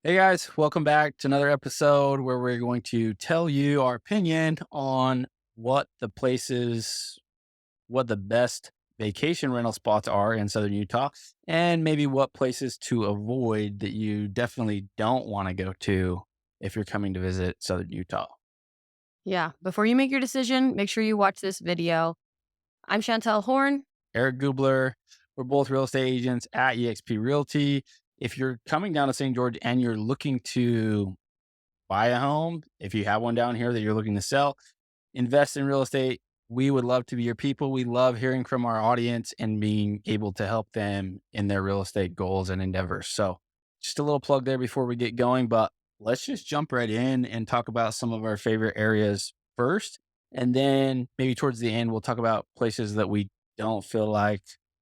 Hey guys, welcome back to another episode where we're going to tell you our opinion on what the best vacation rental spots are in Southern Utah, and maybe what places to avoid that you definitely don't want to go to if you're coming to visit Southern Utah. Yeah. Before you make your decision, make sure you watch this video. I'm Chantel Horn. Eric Gubler, we're both real estate agents at eXp Realty. If you're coming down to St. George and you're looking to buy a home, if you have one down here that you're looking to sell, invest in real estate, we would love to be your people. We love hearing from our audience and being able to help them in their real estate goals and endeavors. So, just a little plug there before we get going, but let's just jump right in and talk about some of our favorite areas first. And then maybe towards the end, we'll talk about places that we don't feel like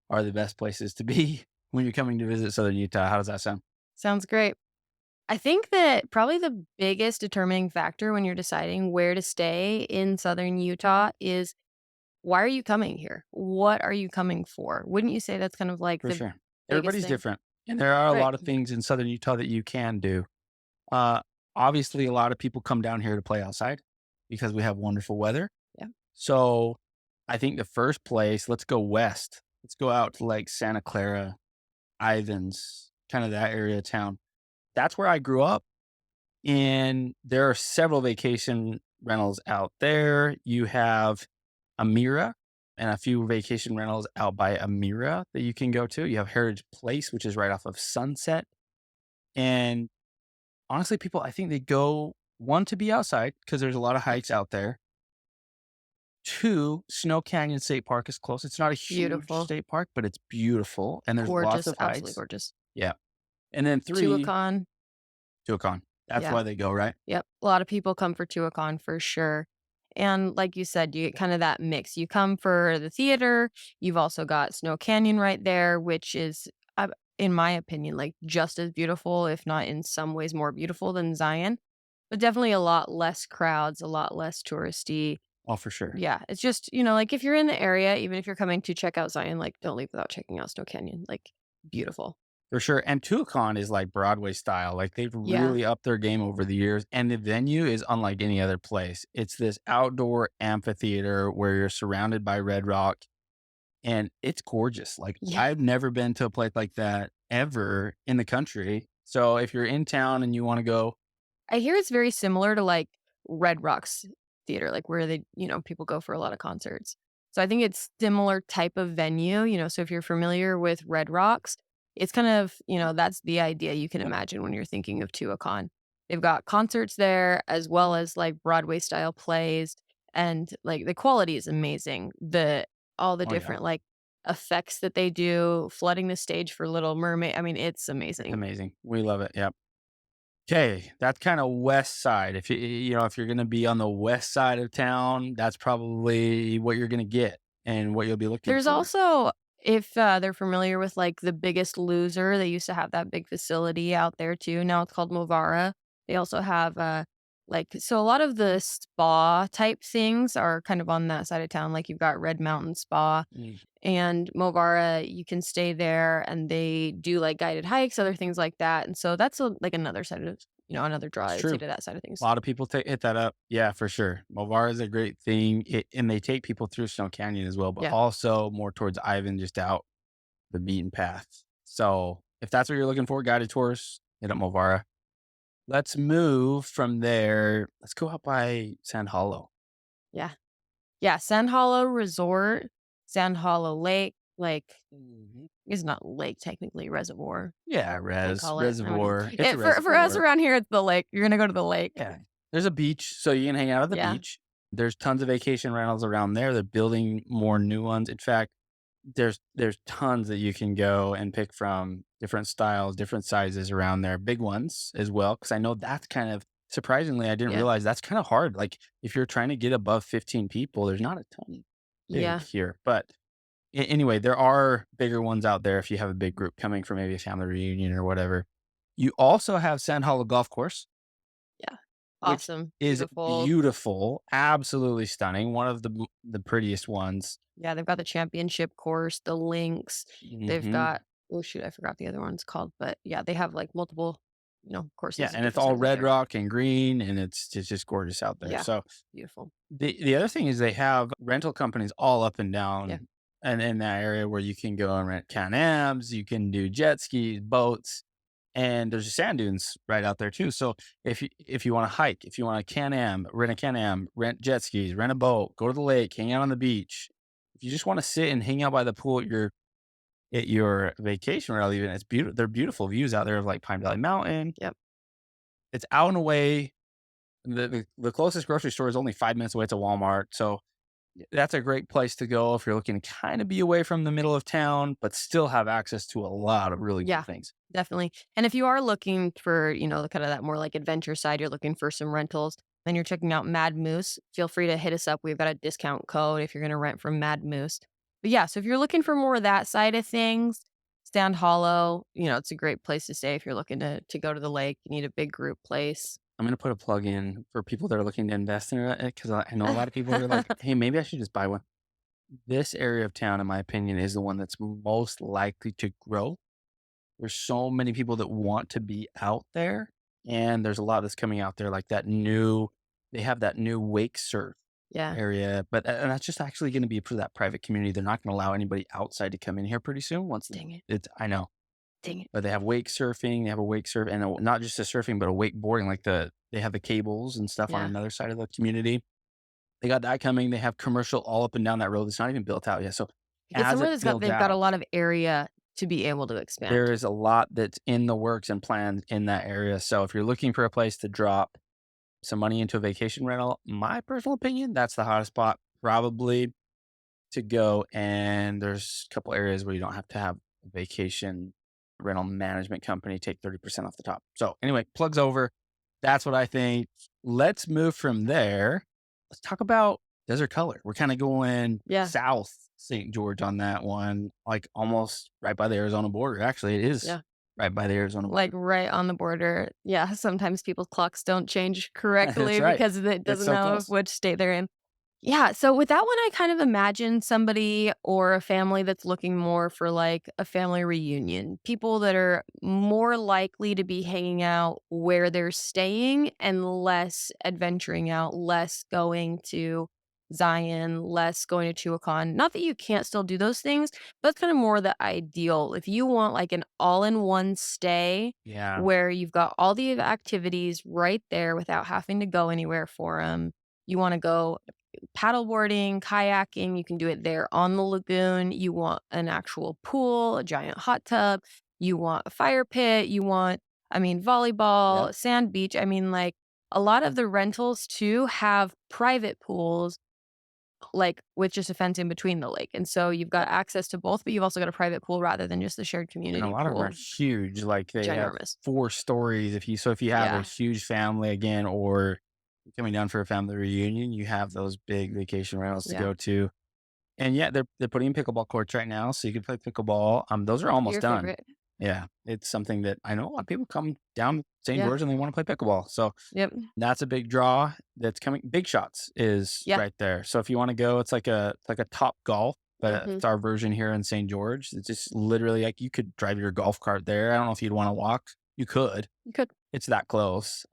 are the best places to be when you're coming to visit Southern Utah. How does that sound? Sounds great. I think that probably the biggest determining factor when you're deciding where to stay in Southern Utah is why are you coming here? What are you coming for? Wouldn't you say that's kind of like For the sure. biggest Everybody's thing? different. And there are a Right. lot of things in Southern Utah that you can do. Uh, Obviously, a lot of people come down here to play outside because we have wonderful weather. Yeah. So I think the first place, let's go west. Let's go out to like Santa Clara, Ivins, kind of that area of town. That's where I grew up. And there are several vacation rentals out there. You have Amira and a few vacation rentals out by Amira that you can go to. You have Heritage Place, which is right off of Sunset. And honestly, people, I think they go one to be outside because there's a lot of hikes out there. Two, Snow Canyon State Park is close. It's not a huge Beautiful. state park, but it's beautiful and there's lots Gorgeous. of Absolutely hikes. gorgeous. Yeah. And then three, Tuacahn. Tuacahn. That's Yeah. why they go, right? Yep. A lot of people come for Tuacahn for sure. And like you said, you get kind of that mix. You come for the theater. You've also got Snow Canyon right there, which is, in my opinion, like just as beautiful, if not in some ways more beautiful than Zion, but definitely a lot less crowds, a lot less touristy. Oh, for sure. Yeah. It's just, like if you're in the area, even if you're coming to check out Zion, like don't leave without checking out Snow Canyon. Like beautiful. For sure. And Tuacahn is like Broadway style. Like they've Yeah. really upped their game over the years. And the venue is unlike any other place. It's this outdoor amphitheater where you're surrounded by red rock and it's gorgeous. Like Yeah. I've never been to a place like that ever in the country. So if you're in town and you want to go, I hear it's very similar to, like, Red Rocks Theater, like, where people go for a lot of concerts. So I think it's similar type of venue, so if you're familiar with Red Rocks, it's kind of, that's the idea you can yep. imagine when you're thinking of Tuacahn. They've got concerts there as well as, like, Broadway style plays, and, like, the quality is amazing. All the Oh yeah, different, like, effects that they do, flooding the stage for Little Mermaid, I mean, it's it's amazing. amazing. We love it. Yep. Okay, that's kind of west side. If you're going to be on the west side of town, that's probably what you're going to get and what you'll be looking There's for. also if, they're familiar with, like, The Biggest Loser, they used to have that big facility out there too, now it's called Movara. They also have, so a lot of the spa type things are kind of on that side of town, like, you've got Red Mountain Spa Mm, and Movara, you can stay there, and they do, like, guided hikes, other things like that, and so that's another side of another draw, it's I would say, true. to that side of A things. lot of people hit that up. Yeah, for sure. Movar is a great thing, and they take people through Snow Canyon as well, but Yeah. also more towards Ivan, just out the beaten path. So if that's what you're looking for, guided tours, hit up Movara. Let's move from there. Let's go out by Sand Hollow. Yeah. Yeah, Sand Hollow Resort, Sand Hollow Lake, like Mhm. it's not lake technically, reservoir, Yeah, they call it. I don't know. reservoir. It's a For us reservoir. around here, it's the lake. You're gonna go to the lake. Yeah. There's a beach, so you can hang out at the Yeah. beach. There's tons of vacation rentals around there. They're building more new ones. In fact, there's tons that you can go and pick from, different styles, different sizes around there, big ones as well. Because I know that's kind of surprisingly, I didn't Yeah. realize that's kind of hard. Like if you're trying to get above 15 people, there's not a ton big Yeah. here. But anyway, there are bigger ones out there if you have a big group coming for maybe a family reunion or whatever. You also have Sand Hollow Golf Course, Yeah. which Awesome. is Beautiful. beautiful, absolutely stunning, one of the prettiest ones. Yeah, they've got the championship course, the links. They've Mhm. got oh shoot, I forgot the other one's called, but yeah, they have like multiple. of course, Yeah, it's a and it's different all time of red year. rock and green, and it's just gorgeous out there. Yeah, So beautiful. the other thing is they have rental companies all up and Yeah, down and in that area where you can go and rent Can-Ams, you can do jet skis, boats, and there's sand dunes right out there too. So if you want to hike, if you want a Can-Am, rent a Can-Am, rent jet skis, rent a boat, go to the lake, hang out on the beach. If you just want to sit and hang out by the pool at your vacation rental, even it's beautiful. They're beautiful views out there of like Pine Valley Mountain. yep. It's out and away. The closest grocery store is only 5 minutes away to Walmart. So that's a great place to go if you're looking to kind of be away from the middle of town, but still have access to a lot of really cool Yeah, things. definitely. And if you are looking for, the kind of that more like adventure side, you're looking for some rentals, then you're checking out Mad Moose. Feel free to hit us up. We've got a discount code if you're going to rent from Mad Moose. But yeah, so if you're looking for more of that side of things, Stand Hollow, it's a great place to stay if you're looking to go to the lake. You need a big group place. I'm gonna put a plug in for people that are looking to invest in it because I know a lot of people are like, "Hey, maybe I should just buy one." This area of town, in my opinion, is the one that's most likely to grow. There's so many people that want to be out there, and there's a lot that's coming out there, like that new. They have that new wake surf Yeah. area, but and that's just actually going to be for that private community. They're not going to allow anybody outside to come in here pretty soon. Once Dang it. it's, I know, Dang it. but they have wake surfing. They have a wake surf, and not just a surfing, but a wakeboarding. Like they have the cables and stuff on Yeah. another side of the community. They got that coming. They have commercial all up and down that road. It's not even built out yet. So Get as somewhere it builds they've got a out, lot of area to be able to expand. there is a lot that's in the works and planned in that area. So if you're looking for a place to drop some money into a vacation rental, my personal opinion, that's the hottest spot probably to go. And there's a couple areas where you don't have to have a vacation rental management company take 30% off the top. So anyway, plugs over. That's what I think. Let's move from there. Let's talk about Desert Color. We're kind of going Yeah. south St. George on that one, like almost right by the Arizona border. Actually, it is Yeah. right by the Arizona border. Like, right on the border. Yeah, sometimes people's clocks don't change That's correctly right. because it It's doesn't so know close. which state they're in. Yeah, so with that one, I kind of imagine somebody or a family that's looking more for, like, a family reunion. People that are more likely to be hanging out where they're staying and less adventuring out, less going to Zion, less going to Tuacahn. Not that you can't still do those things, but that's kinda more the ideal. If you want, like, an all-in-one stay Yeah. where you've got all the activities right there without having to go anywhere for them, you wanna go paddleboarding, kayaking, you can do it there on the lagoon. You want an actual pool, a giant hot tub, you want a fire pit, Yep. volleyball, sand beach. Like a lot of the rentals too have private pools, like with just a fence in between the lake. And so you've got access to both, but you've also got a private pool rather than just the shared And a community lot of them are pool. huge. Like they have Ginormous. 4 stories. If you have a Yeah. huge family again, or you're coming down for a family reunion, you have those big vacation rentals to Yeah. go to. And yeah, they're putting in pickleball courts right now, so you can play pickleball. Those are almost Your done. favorite. Yeah, it's something that I know a lot of people come down St. Yeah. George and they want to play pickleball. So Yep. that's a big draw that's coming. Big Shots is Yeah. right there. So if you want to go, it's like a Top Golf, but Hmm. it's our version here in St. George. It's just literally like you could drive your golf cart there. I don't know if you'd want to walk. You could. You could. It's that close.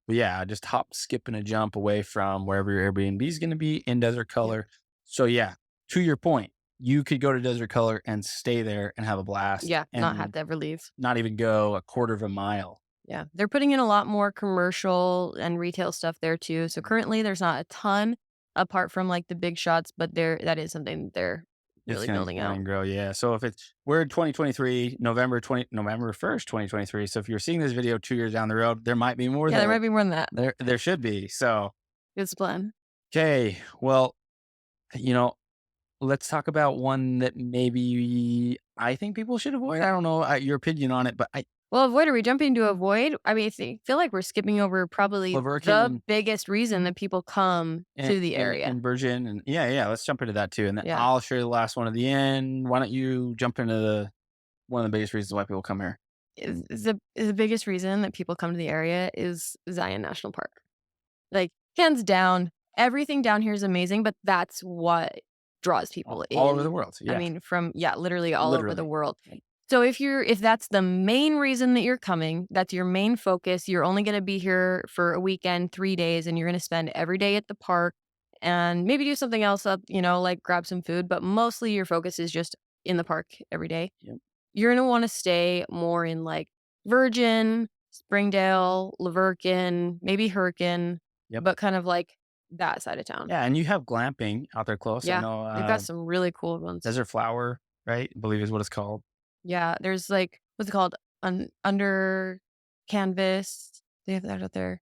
But yeah, just hop, skip, and a jump away from wherever your Airbnb is going to be in Desert Yep. Color. So yeah, to your point, you could go to Desert Color and stay there and have a blast Yeah. Not have and to ever leave. not even go a quarter of a mile. Yeah, they're putting in a lot more commercial and retail stuff there too. So currently there's not a ton apart from like the big shots, but that is something they're It's really gonna building expand out. and grow. Yeah. So if we're in 2023, November 1st, 2023. So if you're seeing this video 2 years down the road, there might be more Yeah, there there. might be more than that. There should be. So Good plan. okay. Well, you know, let's talk about one that maybe I think people should avoid. I don't know your opinion on it, but Well, avoid, are we jumping to avoid? Feel like we're skipping over probably Laverkin the biggest reason that people come and to the area. and Virgin and yeah, let's jump into that too. And then Yeah. I'll share the last one at the end. Why don't you jump into one of the biggest reasons why people come here? Is the biggest reason that people come to the area is Zion National Park. Like, hands down, everything down here is amazing, but that's what draws people All over the in. world. Yeah. Literally all over the Literally. world. So if that's the main reason that you're coming, that's your main focus, you're only gonna be here for a weekend, 3 days, and you're gonna spend every day at the park and maybe do something else up, like grab some food, but mostly your focus is just in the park every day. Yep. You're gonna wanna stay more in, like, Virgin, Springdale, Laverkin, maybe Herkin, Yep. but kind of like that side of town. Yeah, and you have glamping out there close. I Yeah, know, they've got some really cool ones. Desert Flower, right? I believe is what it's called. Yeah, there's, like, what's it called? Under Canvas, they have that out there,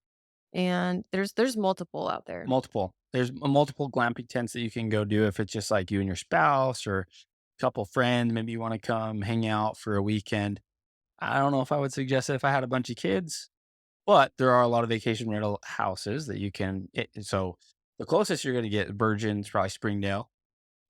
and there's multiple out there. Multiple. There's multiple glamping tents that you can go do if it's just like you and your spouse or a couple friends. Maybe you want to come hang out for a weekend. I don't know if I would suggest it if I had a bunch of kids, but there are a lot of vacation rental houses that you can. So the closest you're going to get Virgin is probably Springdale,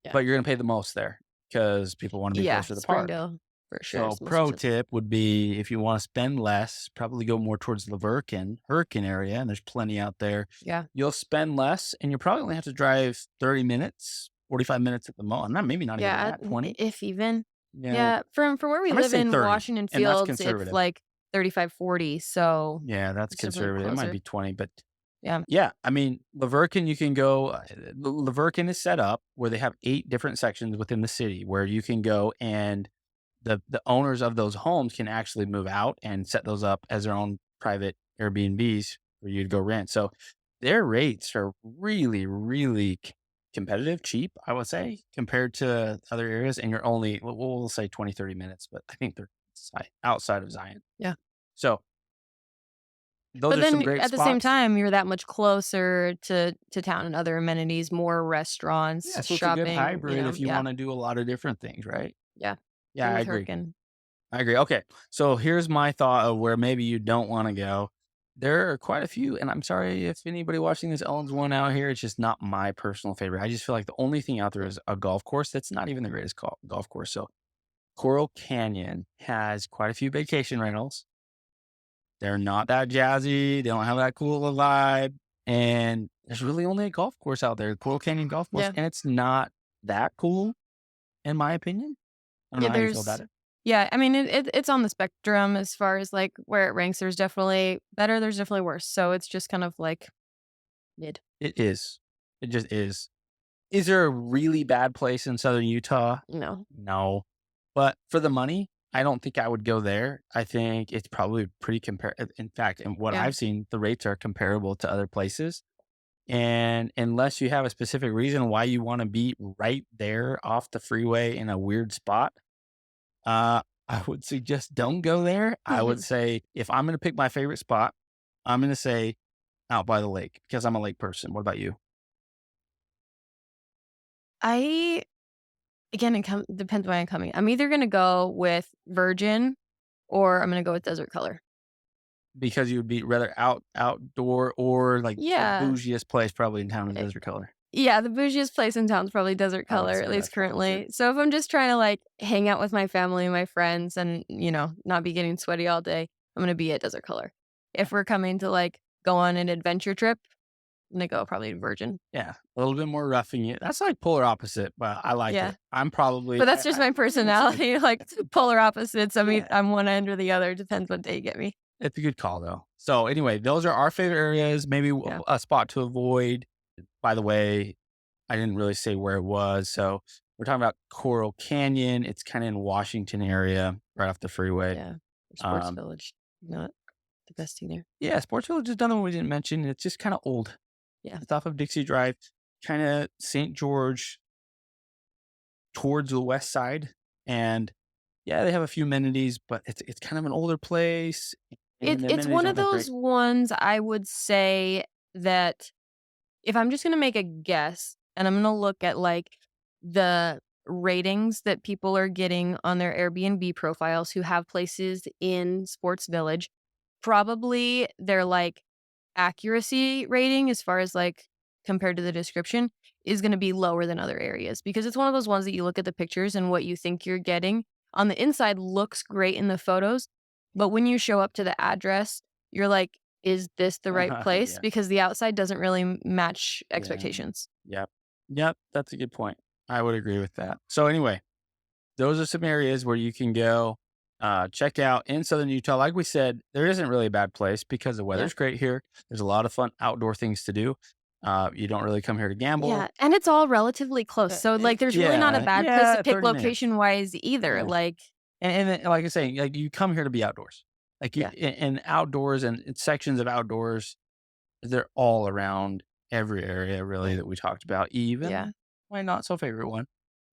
Yeah. but you're going to pay the most there because people want to be Yeah, closer to the park. Springdale, for sure, So is the most pro expensive. tip would be if you want to spend less, probably go more towards the Hurricane area, and there's plenty out there. Yeah. You'll spend less, and you'll probably only have to drive 30 minutes, 45 minutes at the most. Not maybe not even Yeah, that, 20. if even. Yeah, Yeah, from where we I'm gonna live say in 30, Washington and that's Fields, it's, conservative. like, 35, 40, so Yeah, that's it's definitely conservative. It might closer. be 20, but Yeah. yeah, I mean, Laverkin, you can go. Laverkin is set up where they have 8 different sections within the city where you can go, and the owners of those homes can actually move out and set those up as their own private Airbnbs for you to go rent. So their rates are really, really competitive, cheap, I would say, compared to other areas. And you're only, we'll say 20, 30 minutes, but I think they're outside of Zion. Yeah. So those But are some then great at the same spots. time, you're that much closer to town and other amenities, more Yeah. restaurants, So it's a good shopping, hybrid if you yeah, want to do a lot of different things, right? yeah. Yeah, Same I with agree. Herkin. I agree. Okay. So here's my thought of where maybe you don't want to go. There are quite a few, and I'm sorry if anybody watching this owns one out here. It's just not my personal favorite. I just feel like the only thing out there is a golf course that's not even the greatest golf course. So Coral Canyon has quite a few vacation rentals. They're not that jazzy. They don't have that cool of a vibe. And there's really only a golf course out there, Coral Canyon Golf Course, Yeah. and it's not that cool, in my opinion. I don't Yeah, know how you feel about it. I mean, it's on the spectrum as far as, like, where it ranks. There's definitely better, there's definitely worse, so it's just kind of, like, mid. It is. It just is. Is there a really bad place in Southern Utah? No. No. But for the money, I don't think I would go there. I think it's probably pretty in fact, in what Yeah. I've seen, the rates are comparable to other places. And unless you have a specific reason why you want to be right there off the freeway in a weird spot, I would suggest don't go there. I would say if I'm going to pick my favorite spot, I'm going to say out by the lake because I'm a lake person. What about you? I Again, depends why I'm coming. I'm either gonna go with Virgin or I'm gonna go with Desert Color. Because you would be rather outdoor or like the Yeah. bougiest place probably in town is Eh, Desert Color. yeah, the bougiest place in town is probably Desert I would Color, say at least that's probably true. currently. So if I'm just trying to, like, hang out with my family and my friends and, not be getting sweaty all day, I'm gonna be at Desert Color. Yeah. If we're coming to, like, go on an adventure trip, I'm gonna go probably to Virgin. Yeah. A little bit more roughing it. That's like polar opposite, but I like Yeah. it. I'm probably But that's just my I think it's a good personality, like, polar opposites. yeah. I'm one end or the other, depends what day you get me. It's a good call though. So anyway, those are our favorite areas, maybe Yeah. a spot to avoid. By the way, I didn't really say where it was. So we're talking about Coral Canyon. It's kind of in Washington area, right off the freeway. Yeah. Sports Um, Village, not the best thing there. yeah, Sports Village is another one we didn't mention. It's just kind of old. Yeah. It's off of Dixie Drive, kind of St. George towards the west side. And yeah, they have a few amenities, but it's kind of an older place, and the It's amenities one of aren't that great. those ones I would say that if I'm just gonna make a guess, and I'm gonna look at, like, the ratings that people are getting on their Airbnb profiles who have places in Sports Village, probably their, like, accuracy rating as far as, like, compared to the description is gonna be lower than other areas because it's one of those ones that you look at the pictures and what you think you're getting on the inside looks great in the photos, but when you show up to the address, you're like, "Is this the right place?" Yeah. Because the outside doesn't really match Yeah. expectations. Yep. Yep. That's a good point. I would agree with that. So anyway, those are some areas where you can go. check out in Southern Utah. Like we said, there isn't really a bad place because the weather's great here. There's a lot of fun outdoor things to do. You don't really come here to gamble. Yeah, and it's all relatively close, so, like, there's really not a bad place to pick 30 minutes. location-wise either, Yeah. like And then, like I say, like you come here to be outdoors. Like you, and outdoors and sections of outdoors, they're all around every area really that we talked about. Even my not so favorite one.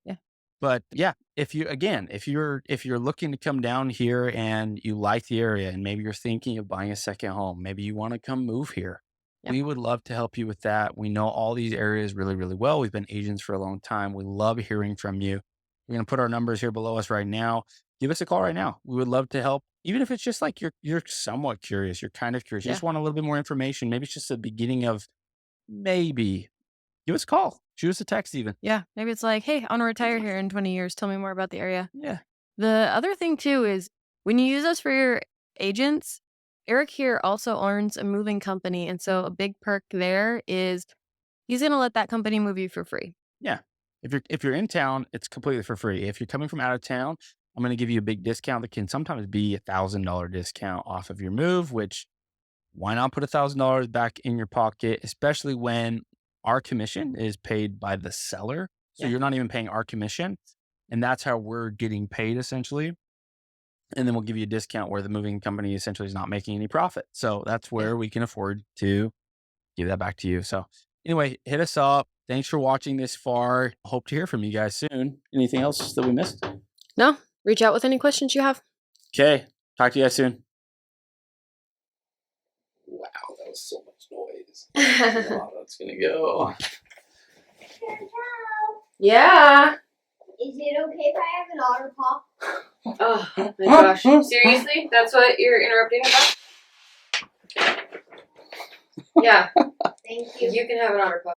Yeah. But yeah, if you're looking to come down here and you like the area and maybe you're thinking of buying a second home, maybe you want to come move here. Yep. We would love to help you with that. We know all these areas really, really well. We've been agents for a long time. We love hearing from you. We're going to put our numbers here below us right now. Give us a call right now. We would love to help. Even if it's just like you're somewhat curious, you're kind of curious, you just want a little bit more information. Maybe it's just the beginning of maybe. Give us a call. Shoot us a text even. Yeah, maybe it's like, "Hey, I wanna retire here in 20 years. Tell me more about the area." Yeah. The other thing too is when you use us for your agents, Eric here also owns a moving company, and so a big perk there is he's gonna let that company move you for free. Yeah. If you're in town, it's completely for free. If you're coming from out of town, I'm going to give you a big discount that can sometimes be $1,000 discount off of your move, which why not put $1,000 back in your pocket, especially when our commission is paid by the seller. So you're not even paying our commission. And that's how we're getting paid essentially. And then we'll give you a discount where the moving company essentially is not making any profit. So that's where we can afford to give that back to you. So anyway, hit us up. Thanks for watching this far. Hope to hear from you guys soon. Anything else that we missed? No, reach out with any questions you have. Okay. Talk to you guys soon. Wow, that was so much noise. Oh, that's going to go. Yeah. Is it okay if I have an otter paw? Oh my gosh. Seriously? That's what you're interrupting about? Yeah. Thank you. You can have an otter paw.